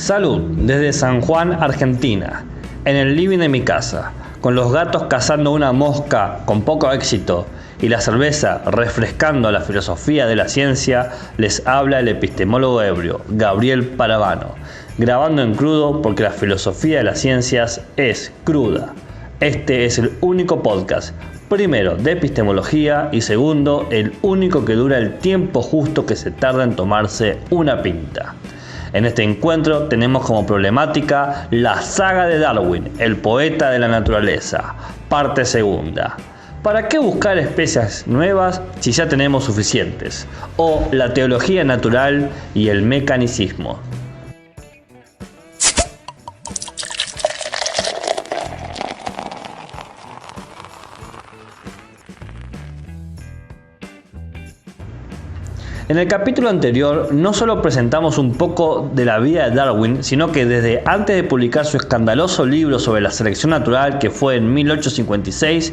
Salud, desde San Juan, Argentina, en el living de mi casa, con los gatos cazando una mosca con poco éxito y la cerveza refrescando la filosofía de la ciencia, les habla el epistemólogo ebrio, Gabriel Paravano, grabando en crudo porque la filosofía de las ciencias es cruda. Este es el único podcast, primero de epistemología y segundo, el único que dura el tiempo justo que se tarda en tomarse una pinta. En este encuentro tenemos como problemática la saga de Darwin, el poeta de la naturaleza, parte segunda. ¿Para qué buscar especies nuevas si ya tenemos suficientes? O la teología natural y el mecanicismo. En el capítulo anterior no solo presentamos un poco de la vida de Darwin, sino que desde antes de publicar su escandaloso libro sobre la selección natural, que fue en 1856,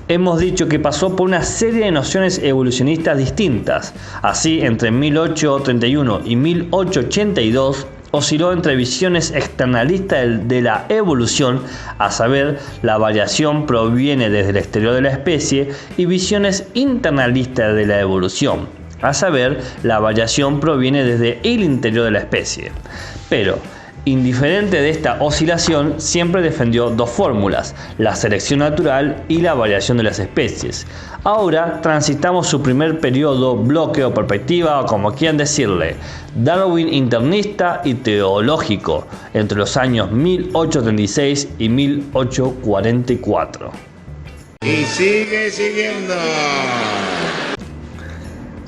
hemos dicho que pasó por una serie de nociones evolucionistas distintas. Así, entre 1831 y 1882, osciló entre visiones externalistas de la evolución, a saber, la variación proviene desde el exterior de la especie, y visiones internalistas de la evolución, a saber, la variación proviene desde el interior de la especie. Pero, indiferente de esta oscilación, siempre defendió dos fórmulas, la selección natural y la variación de las especies. Ahora transitamos su primer periodo, bloque o perspectiva, o como quieran decirle, Darwin internista y teológico, entre los años 1836 y 1844. Y sigue siguiendo.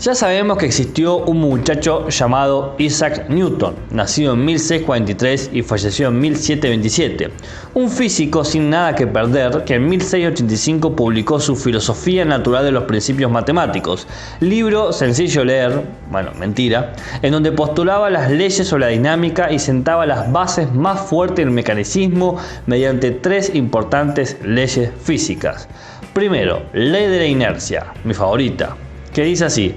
Ya sabemos que existió un muchacho llamado Isaac Newton, nacido en 1643 y falleció en 1727, un físico sin nada que perder que en 1685 publicó su Filosofía Natural de los Principios Matemáticos, libro sencillo de leer, mentira, en donde postulaba las leyes sobre la dinámica y sentaba las bases más fuertes del mecanicismo mediante tres importantes leyes físicas. Primero, ley de la inercia, mi favorita, que dice así: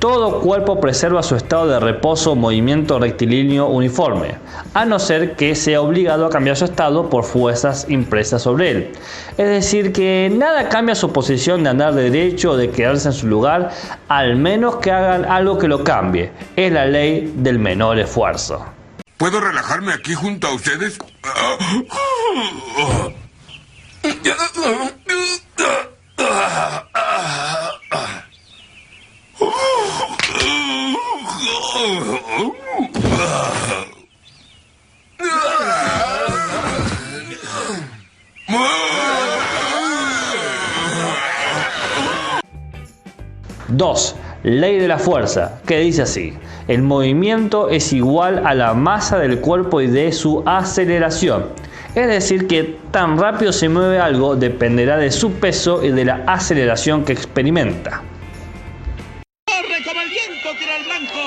todo cuerpo preserva su estado de reposo o movimiento rectilíneo uniforme, a no ser que sea obligado a cambiar su estado por fuerzas impresas sobre él. Es decir, que nada cambia su posición de andar de derecho o de quedarse en su lugar, al menos que hagan algo que lo cambie. Es la ley del menor esfuerzo. ¿Puedo relajarme aquí junto a ustedes? 2. Ley de la fuerza, que dice así: el movimiento es igual a la masa del cuerpo y de su aceleración. Es decir, que tan rápido se mueve algo dependerá de su peso y de la aceleración que experimenta. ¡Corre como el viento, tira al blanco!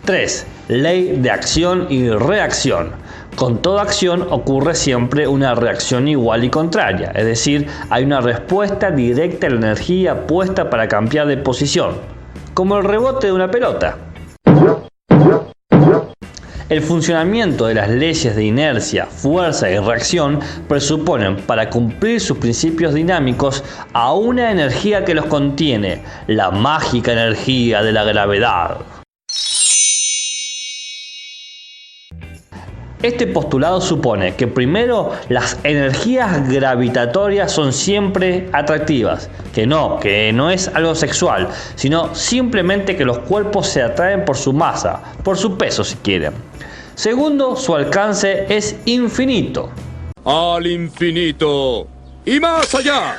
3. Ley de acción y reacción. Con toda acción ocurre siempre una reacción igual y contraria, es decir, hay una respuesta directa a la energía puesta para cambiar de posición, como el rebote de una pelota. El funcionamiento de las leyes de inercia, fuerza y reacción presuponen, para cumplir sus principios dinámicos, a una energía que los contiene, la mágica energía de la gravedad. Este postulado supone que primero las energías gravitatorias son siempre atractivas, que no es algo sexual, sino simplemente que los cuerpos se atraen por su masa, por su peso si quieren. Segundo, su alcance es infinito. ¡Al infinito y más allá!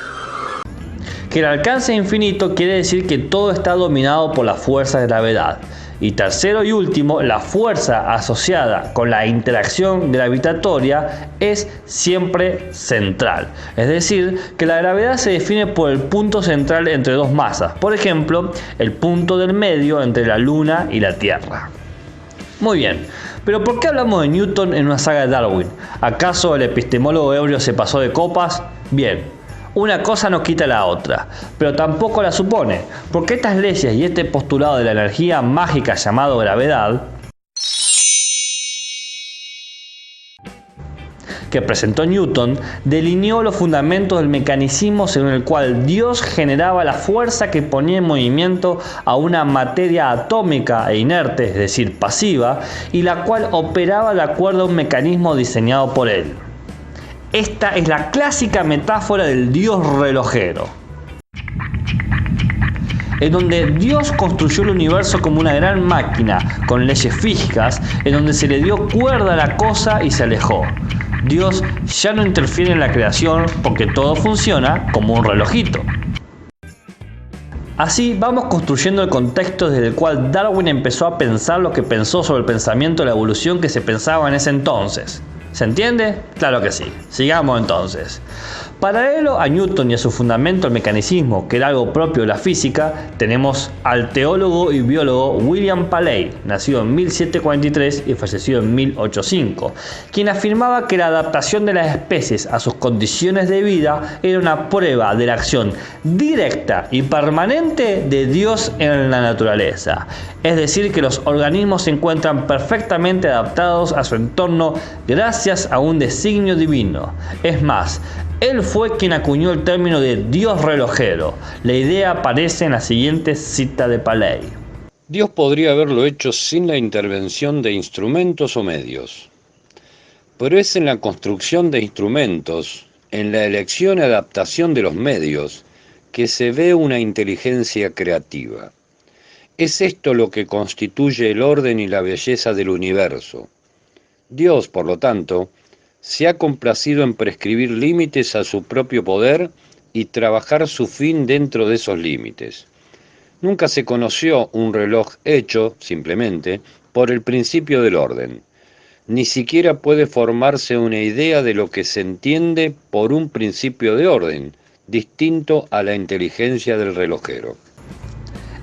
Que el alcance infinito quiere decir que todo está dominado por la fuerza de gravedad. Y tercero y último, la fuerza asociada con la interacción gravitatoria es siempre central. Es decir, que la gravedad se define por el punto central entre dos masas. Por ejemplo, el punto del medio entre la Luna y la Tierra. Muy bien, pero ¿por qué hablamos de Newton en una saga de Darwin? ¿Acaso el epistemólogo ebrio se pasó de copas? Bien, Una cosa no quita la otra, pero tampoco la supone, porque estas leyes y este postulado de la energía mágica llamado gravedad, que presentó Newton, delineó los fundamentos del mecanismo según el cual Dios generaba la fuerza que ponía en movimiento a una materia atómica e inerte, es decir, pasiva, y la cual operaba de acuerdo a un mecanismo diseñado por él. Esta es la clásica metáfora del Dios relojero, en donde Dios construyó el universo como una gran máquina, con leyes fijas, en donde se le dio cuerda a la cosa y se alejó. Dios ya no interfiere en la creación porque todo funciona como un relojito. Así vamos construyendo el contexto desde el cual Darwin empezó a pensar lo que pensó sobre el pensamiento de la evolución que se pensaba en ese entonces. ¿Se entiende? Claro que sí. Sigamos entonces. Paralelo a Newton y a su fundamento el mecanismo, que era algo propio de la física, tenemos al teólogo y biólogo William Paley, nacido en 1743 y fallecido en 1805, quien afirmaba que la adaptación de las especies a sus condiciones de vida era una prueba de la acción directa y permanente de Dios en la naturaleza. Es decir, que los organismos se encuentran perfectamente adaptados a su entorno gracias a un designio divino. Es más, él fue quien acuñó el término de Dios relojero. La idea aparece en la siguiente cita de Paley. Dios podría haberlo hecho sin la intervención de instrumentos o medios, pero es en la construcción de instrumentos, en la elección y adaptación de los medios, que se ve una inteligencia creativa. Es esto lo que constituye el orden y la belleza del universo. Dios, por lo tanto, se ha complacido en prescribir límites a su propio poder y trabajar su fin dentro de esos límites. Nunca se conoció un reloj hecho, simplemente, por el principio del orden. Ni siquiera puede formarse una idea de lo que se entiende por un principio de orden, distinto a la inteligencia del relojero.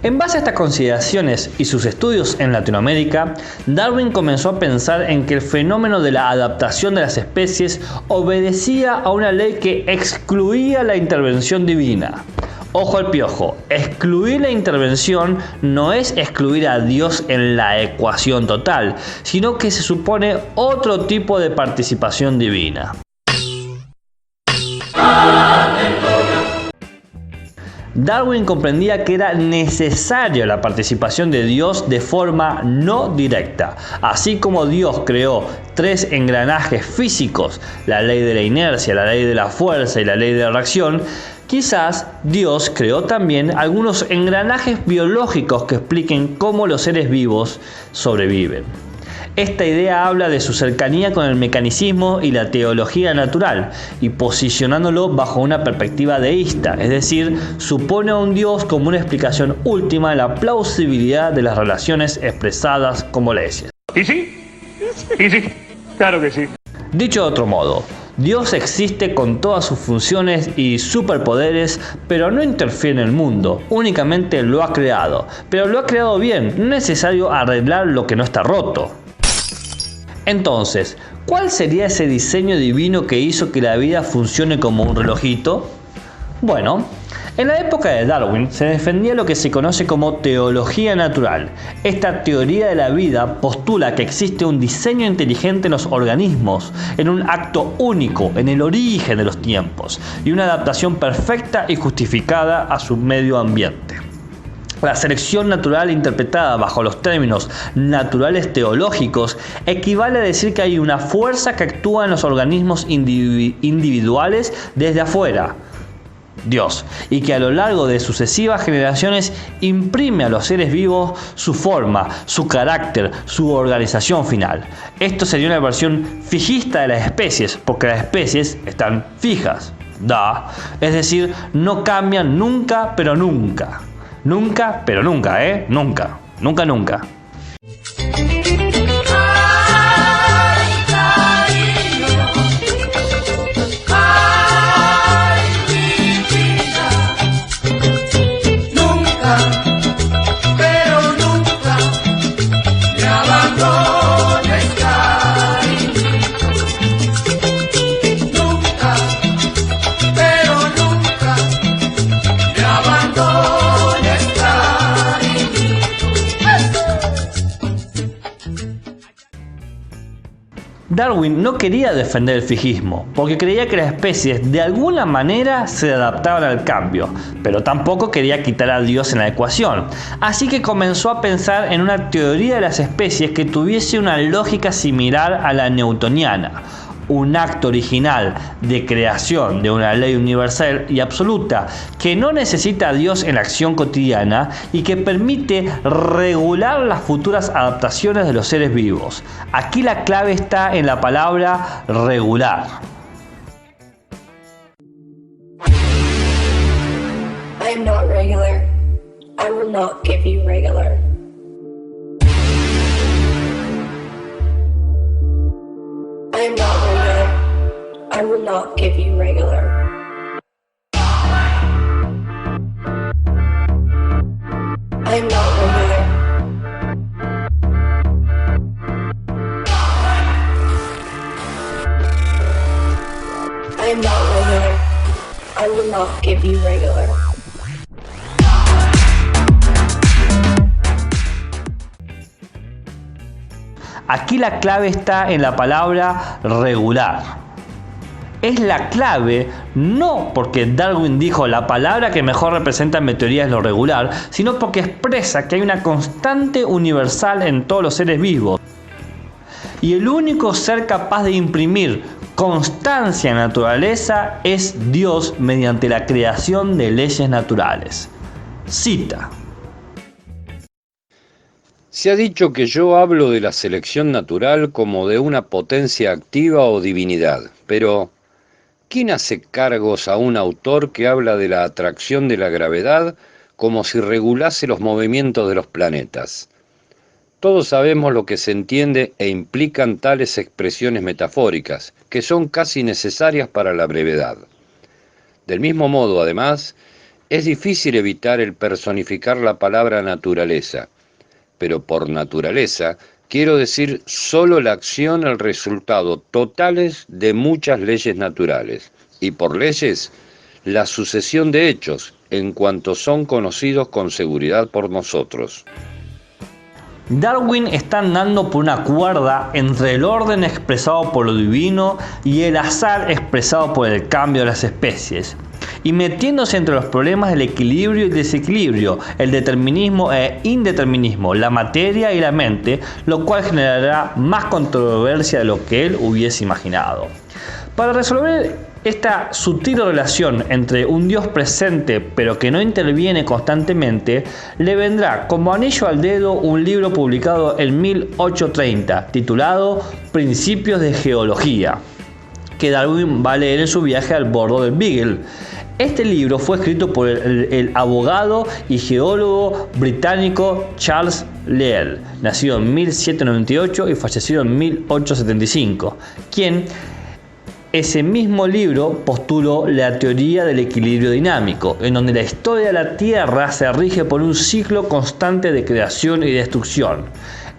En base a estas consideraciones y sus estudios en Latinoamérica, Darwin comenzó a pensar en que el fenómeno de la adaptación de las especies obedecía a una ley que excluía la intervención divina. Ojo al piojo, excluir la intervención no es excluir a Dios en la ecuación total, sino que se supone otro tipo de participación divina. Darwin comprendía que era necesaria la participación de Dios de forma no directa. Así como Dios creó 3 engranajes físicos, la ley de la inercia, la ley de la fuerza y la ley de la reacción, quizás Dios creó también algunos engranajes biológicos que expliquen cómo los seres vivos sobreviven. Esta idea habla de su cercanía con el mecanicismo y la teología natural, y posicionándolo bajo una perspectiva deísta, es decir, supone a un Dios como una explicación última de la plausibilidad de las relaciones expresadas como leyes. ¿Y sí? ¿Y sí? Claro que sí. Dicho de otro modo, Dios existe con todas sus funciones y superpoderes, pero no interfiere en el mundo, únicamente lo ha creado, pero lo ha creado bien, no es necesario arreglar lo que no está roto. Entonces, ¿cuál sería ese diseño divino que hizo que la vida funcione como un relojito? Bueno, en la época de Darwin se defendía lo que se conoce como teología natural. Esta teoría de la vida postula que existe un diseño inteligente en los organismos, en un acto único, en el origen de los tiempos, y una adaptación perfecta y justificada a su medio ambiente. La selección natural interpretada bajo los términos naturales teológicos equivale a decir que hay una fuerza que actúa en los organismos individuales desde afuera, Dios, y que a lo largo de sucesivas generaciones imprime a los seres vivos su forma, su carácter, su organización final. Esto sería una versión fijista de las especies, porque las especies están fijas, es decir, no cambian nunca, pero nunca. Nunca, pero nunca, nunca, nunca, nunca. Pero nunca Darwin no quería defender el fijismo, porque creía que las especies de alguna manera se adaptaban al cambio, pero tampoco quería quitar a Dios en la ecuación. Así que comenzó a pensar en una teoría de las especies que tuviese una lógica similar a la newtoniana. Un acto original de creación de una ley universal y absoluta que no necesita a Dios en la acción cotidiana y que permite regular las futuras adaptaciones de los seres vivos. Aquí la clave está en la palabra regular. I am not regular. I will not give you regular. I am not regular. I will not give you regular. I am not regular. I am not regular. I will not give you regular. Aquí la clave está en la palabra regular. Es la clave no porque Darwin dijo la palabra que mejor representa en mi teoría es lo regular, sino porque expresa que hay una constante universal en todos los seres vivos. Y el único ser capaz de imprimir constancia en la naturaleza es Dios mediante la creación de leyes naturales. Cita. Se ha dicho que yo hablo de la selección natural como de una potencia activa o divinidad, pero ¿quién hace cargos a un autor que habla de la atracción de la gravedad como si regulase los movimientos de los planetas? Todos sabemos lo que se entiende e implican tales expresiones metafóricas, que son casi necesarias para la brevedad. Del mismo modo, además, es difícil evitar el personificar la palabra naturaleza, pero por naturaleza quiero decir solo la acción, el resultado totales de muchas leyes naturales, y por leyes, la sucesión de hechos en cuanto son conocidos con seguridad por nosotros. Darwin está andando por una cuerda entre el orden expresado por lo divino y el azar expresado por el cambio de las especies, y metiéndose entre los problemas del equilibrio y desequilibrio, el determinismo e indeterminismo, la materia y la mente, lo cual generará más controversia de lo que él hubiese imaginado. Para resolver esta sutil relación entre un Dios presente pero que no interviene constantemente, le vendrá como anillo al dedo un libro publicado en 1830 titulado Principios de Geología, que Darwin va a leer en su viaje al bordo del Beagle. Este libro fue escrito por el abogado y geólogo británico Charles Lyell, nacido en 1798 y fallecido en 1875, quien ese mismo libro postuló la teoría del equilibrio dinámico, en donde la historia de la Tierra se rige por un ciclo constante de creación y destrucción.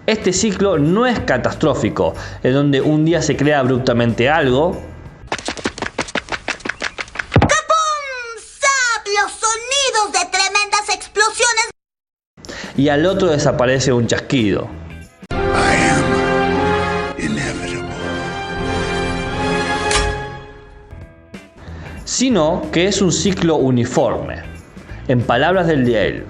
Este ciclo no es catastrófico, en donde un día se crea abruptamente algo, De tremendas explosiones y al otro desaparece un chasquido. I am inevitable. Sino que es un ciclo uniforme. En palabras del Lyell.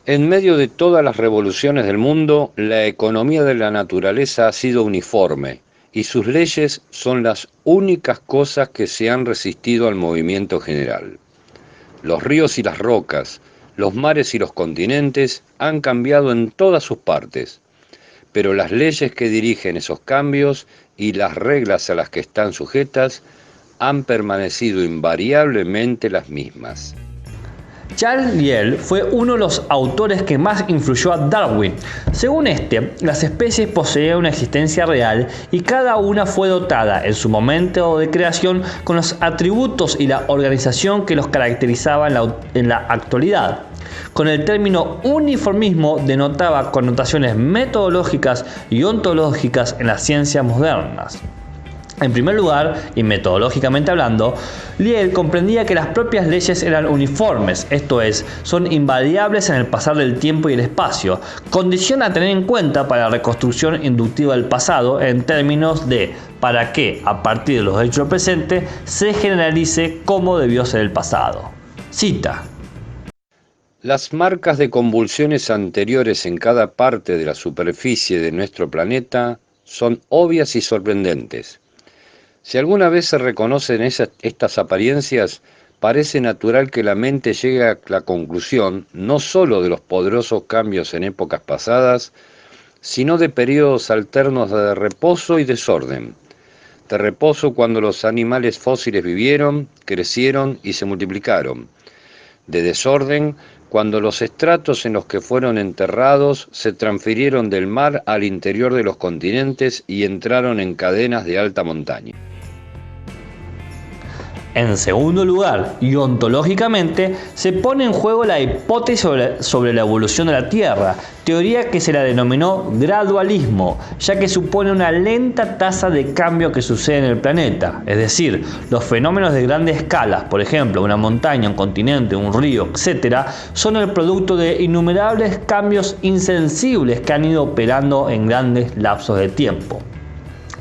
En medio de todas las revoluciones del mundo, la economía de la naturaleza ha sido uniforme y sus leyes son las únicas cosas que se han resistido al movimiento general. Los ríos y las rocas, los mares y los continentes han cambiado en todas sus partes, pero las leyes que dirigen esos cambios y las reglas a las que están sujetas han permanecido invariablemente las mismas. Charles Lyell fue uno de los autores que más influyó a Darwin. Según este, las especies poseían una existencia real y cada una fue dotada en su momento de creación con los atributos y la organización que los caracterizaba en la actualidad. Con el término uniformismo denotaba connotaciones metodológicas y ontológicas en las ciencias modernas. En primer lugar, y metodológicamente hablando, Lyell comprendía que las propias leyes eran uniformes, esto es, son invariables en el pasar del tiempo y el espacio, condición a tener en cuenta para la reconstrucción inductiva del pasado en términos de para que, a partir de los hechos del presente, se generalice cómo debió ser el pasado. Cita. Las marcas de convulsiones anteriores en cada parte de la superficie de nuestro planeta son obvias y sorprendentes. Si alguna vez se reconocen estas apariencias, parece natural que la mente llegue a la conclusión no sólo de los poderosos cambios en épocas pasadas, sino de periodos alternos de reposo y desorden. De reposo cuando los animales fósiles vivieron, crecieron y se multiplicaron. De desorden cuando los estratos en los que fueron enterrados se transfirieron del mar al interior de los continentes y entraron en cadenas de alta montaña. En segundo lugar, y ontológicamente, se pone en juego la hipótesis sobre la evolución de la Tierra, teoría que se la denominó gradualismo, ya que supone una lenta tasa de cambio que sucede en el planeta, es decir, los fenómenos de grandes escalas, por ejemplo, una montaña, un continente, un río, etc., son el producto de innumerables cambios insensibles que han ido operando en grandes lapsos de tiempo.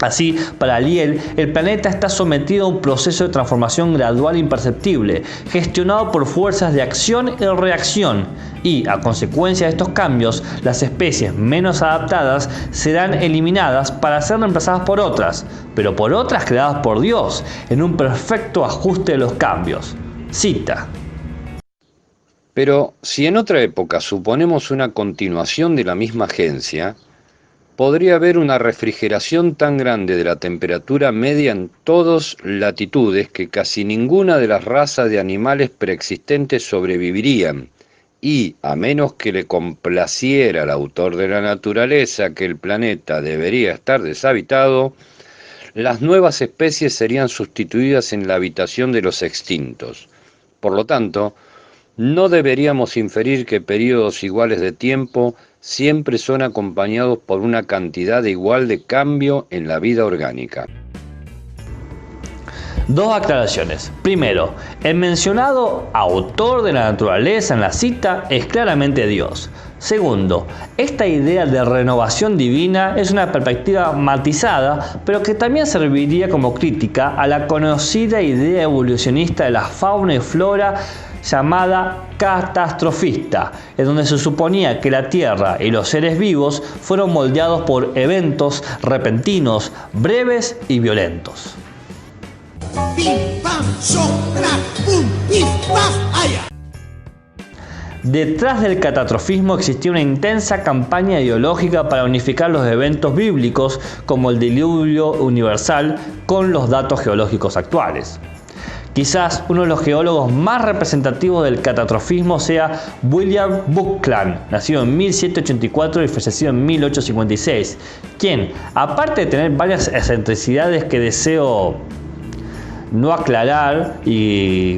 Así, para Lyell, el planeta está sometido a un proceso de transformación gradual e imperceptible, gestionado por fuerzas de acción y reacción, y, a consecuencia de estos cambios, las especies menos adaptadas serán eliminadas para ser reemplazadas por otras, pero por otras creadas por Dios, en un perfecto ajuste de los cambios. Cita. Pero si en otra época suponemos una continuación de la misma agencia, podría haber una refrigeración tan grande de la temperatura media en todas latitudes que casi ninguna de las razas de animales preexistentes sobrevivirían, y, a menos que le complaciera al autor de la naturaleza que el planeta debería estar deshabitado, las nuevas especies serían sustituidas en la habitación de los extintos. Por lo tanto, no deberíamos inferir que periodos iguales de tiempo siempre son acompañados por una cantidad igual de cambio en la vida orgánica. Dos aclaraciones. Primero, el mencionado autor de la naturaleza en la cita es claramente Dios. Segundo, esta idea de renovación divina es una perspectiva matizada, pero que también serviría como crítica a la conocida idea evolucionista de la fauna y flora llamada catastrofista, en donde se suponía que la Tierra y los seres vivos fueron moldeados por eventos repentinos, breves y violentos. Pim, pam, sopra, pum, pim, pam, allá. Detrás del catastrofismo existía una intensa campaña ideológica para unificar los eventos bíblicos como el diluvio universal con los datos geológicos actuales. Quizás uno de los geólogos más representativos del catastrofismo sea William Buckland, nacido en 1784 y fallecido en 1856, quien, aparte de tener varias excentricidades que deseo no aclarar y,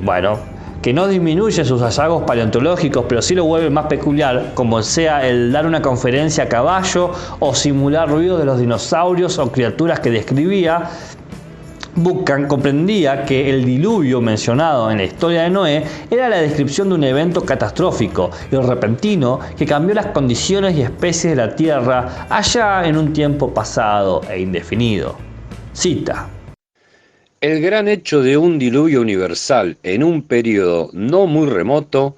que no disminuye sus hallazgos paleontológicos, pero sí lo vuelve más peculiar, como sea el dar una conferencia a caballo o simular ruidos de los dinosaurios o criaturas que describía, Buchan comprendía que el diluvio mencionado en la historia de Noé era la descripción de un evento catastrófico y repentino que cambió las condiciones y especies de la Tierra allá en un tiempo pasado e indefinido. Cita. El gran hecho de un diluvio universal en un periodo no muy remoto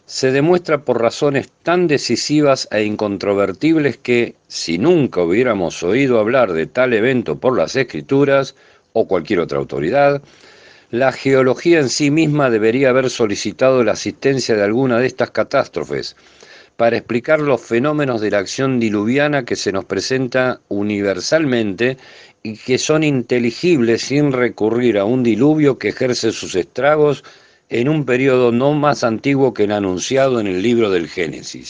se demuestra por razones tan decisivas e incontrovertibles que, si nunca hubiéramos oído hablar de tal evento por las Escrituras o cualquier otra autoridad, la geología en sí misma debería haber solicitado la asistencia de alguna de estas catástrofes para explicar los fenómenos de la acción diluviana que se nos presenta universalmente y que son inteligibles sin recurrir a un diluvio que ejerce sus estragos en un periodo no más antiguo que el anunciado en el libro del Génesis.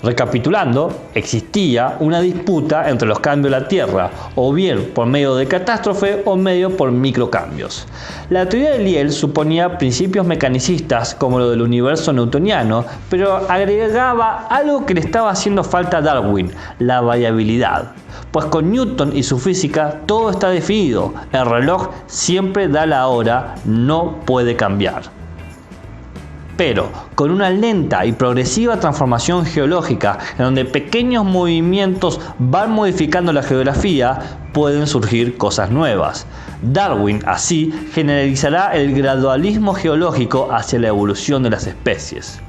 Recapitulando, existía una disputa entre los cambios de la Tierra, o bien por medio de catástrofe o medio por microcambios. La teoría de Lyell suponía principios mecanicistas como lo del universo newtoniano, pero agregaba algo que le estaba haciendo falta a Darwin, la variabilidad. Pues con Newton y su física todo está definido. El reloj siempre da la hora, no puede cambiar. Pero con una lenta y progresiva transformación geológica, en donde pequeños movimientos van modificando la geografía, pueden surgir cosas nuevas. Darwin así generalizará el gradualismo geológico hacia la evolución de las especies.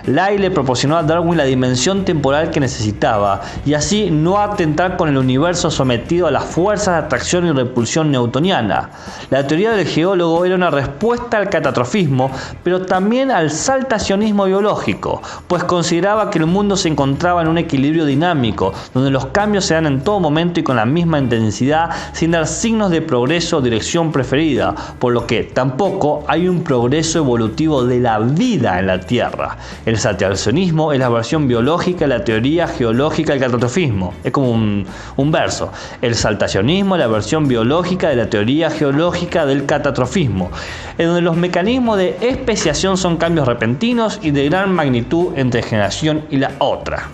Lay le proporcionó a Darwin la dimensión temporal que necesitaba y así no atentar con el universo sometido a las fuerzas de atracción y repulsión newtoniana. La teoría del geólogo era una respuesta al catastrofismo, pero también al saltacionismo biológico, pues consideraba que el mundo se encontraba en un equilibrio dinámico, donde los cambios se dan en todo momento y con la misma intensidad, sin dar signos de progreso o dirección preferida, por lo que tampoco hay un progreso evolutivo de la vida en la Tierra. El saltacionismo es la versión biológica de la teoría geológica del catastrofismo. Es como un verso. El saltacionismo es la versión biológica de la teoría geológica del catastrofismo, en donde los mecanismos de especiación son cambios repentinos y de gran magnitud entre generación y la otra.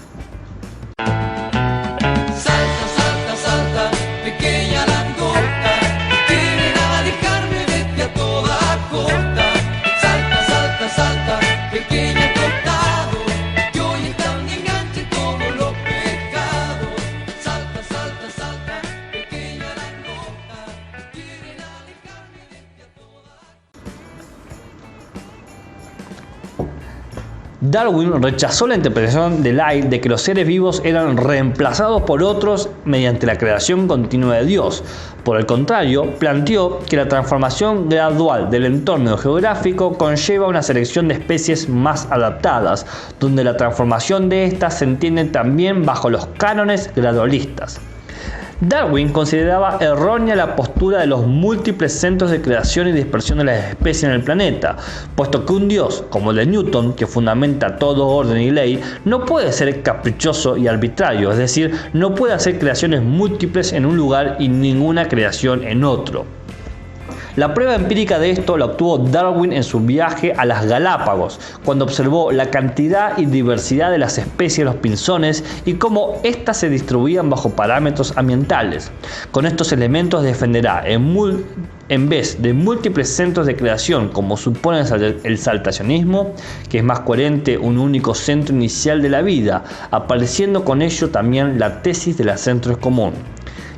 Darwin rechazó la interpretación de Lay de que los seres vivos eran reemplazados por otros mediante la creación continua de Dios. Por el contrario, planteó que la transformación gradual del entorno geográfico conlleva una selección de especies más adaptadas, donde la transformación de estas se entiende también bajo los cánones gradualistas. Darwin consideraba errónea la postura de los múltiples centros de creación y dispersión de las especies en el planeta, puesto que un Dios, como el de Newton, que fundamenta todo orden y ley, no puede ser caprichoso y arbitrario, es decir, no puede hacer creaciones múltiples en un lugar y ninguna creación en otro. La prueba empírica de esto la obtuvo Darwin en su viaje a las Galápagos, cuando observó la cantidad y diversidad de las especies de los pinzones y cómo éstas se distribuían bajo parámetros ambientales. Con estos elementos defenderá, en vez de múltiples centros de creación como supone el saltacionismo, que es más coherente un único centro inicial de la vida, apareciendo con ello también la tesis del centro común.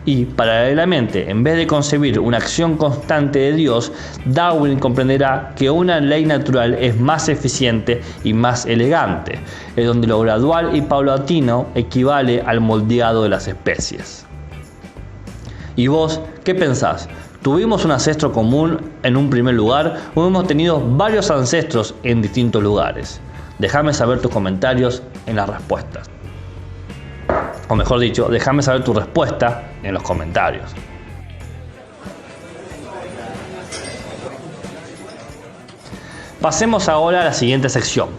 Y, paralelamente, en vez de concebir una acción constante de Dios, Darwin comprenderá que una ley natural es más eficiente y más elegante, en donde lo gradual y paulatino equivale al moldeado de las especies. ¿Y vos qué pensás? ¿Tuvimos un ancestro común en un primer lugar o hemos tenido varios ancestros en distintos lugares? Déjame saber tus comentarios en las respuestas. O mejor dicho, déjame saber tu respuesta en los comentarios. Pasemos ahora a la siguiente sección.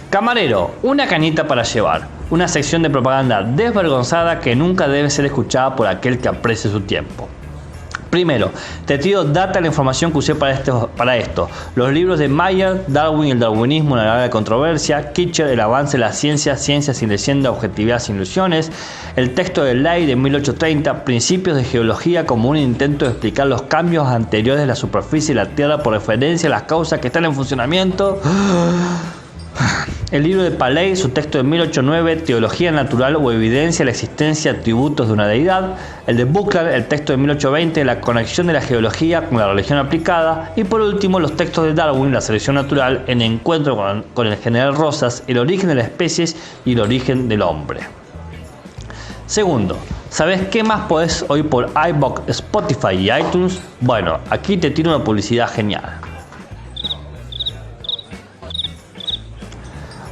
Camarero, una cañita para llevar. Una sección de propaganda desvergonzada que nunca debe ser escuchada por aquel que aprecie su tiempo. Primero, te tiro data la información que usé para esto. Los libros de Mayer, Darwin y el darwinismo, una larga controversia, Kitcher, el avance de la ciencia, ciencia sin leyenda, objetividad sin ilusiones, el texto de Lay de 1830, principios de geología como un intento de explicar los cambios anteriores de la superficie de la Tierra por referencia a las causas que están en funcionamiento. El libro de Paley, su texto de 1809, Teología natural o evidencia de la existencia de atributos de una deidad. El de Buckland, el texto de 1820, La conexión de la geología con la religión aplicada. Y por último, los textos de Darwin, La selección natural, En encuentro con el general Rosas, El origen de las especies y el origen del hombre. Segundo, ¿sabes qué más podés oír por iVoox, Spotify y iTunes? Bueno, aquí te tiro una publicidad genial.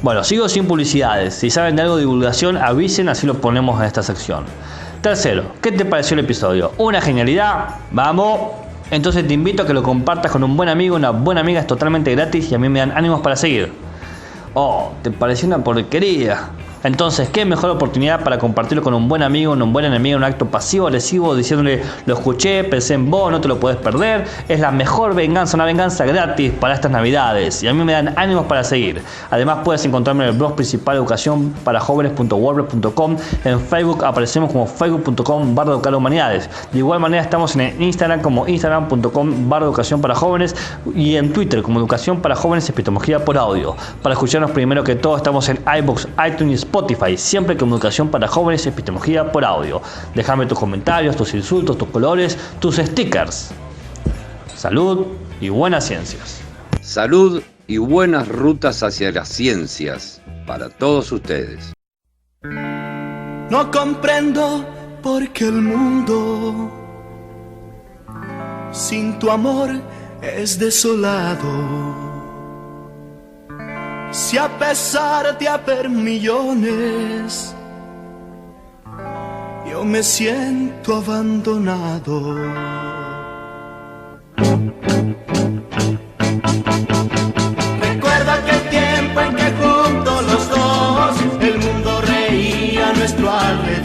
Bueno, sigo sin publicidades. Si saben de algo de divulgación, avisen, así lo ponemos en esta sección. Tercero, ¿qué te pareció el episodio? ¿Una genialidad? ¡Vamos! Entonces te invito a que lo compartas con un buen amigo, una buena amiga, es totalmente gratis y a mí me dan ánimos para seguir. Oh, ¿te pareció una porquería? Entonces, qué mejor oportunidad para compartirlo con un buen amigo, un buen enemigo, un acto pasivo-agresivo, diciéndole, lo escuché, pensé en vos, no te lo puedes perder. Es la mejor venganza, una venganza gratis para estas navidades. Y a mí me dan ánimos para seguir. Además, puedes encontrarme en el blog principal educacionparajovenes.wordpress.com. En Facebook aparecemos como facebook.com/educarhumanidades. De igual manera, estamos en Instagram como instagram.com/educacionparajóvenes y en Twitter como Educación para Jóvenes Epistemología por Audio. Para escucharnos primero que todo, estamos en iVoox, iTunes y Spotify, siempre como Educación para Jóvenes Epistemología por Audio. Déjame tus comentarios, tus insultos, tus colores, tus stickers. Salud y buenas ciencias. Salud y buenas rutas hacia las ciencias para todos ustedes. No comprendo por qué el mundo sin tu amor es desolado. Si a pesar de haber millones, yo me siento abandonado. Recuerda aquel tiempo en que juntos los dos el mundo reía a nuestro alrededor.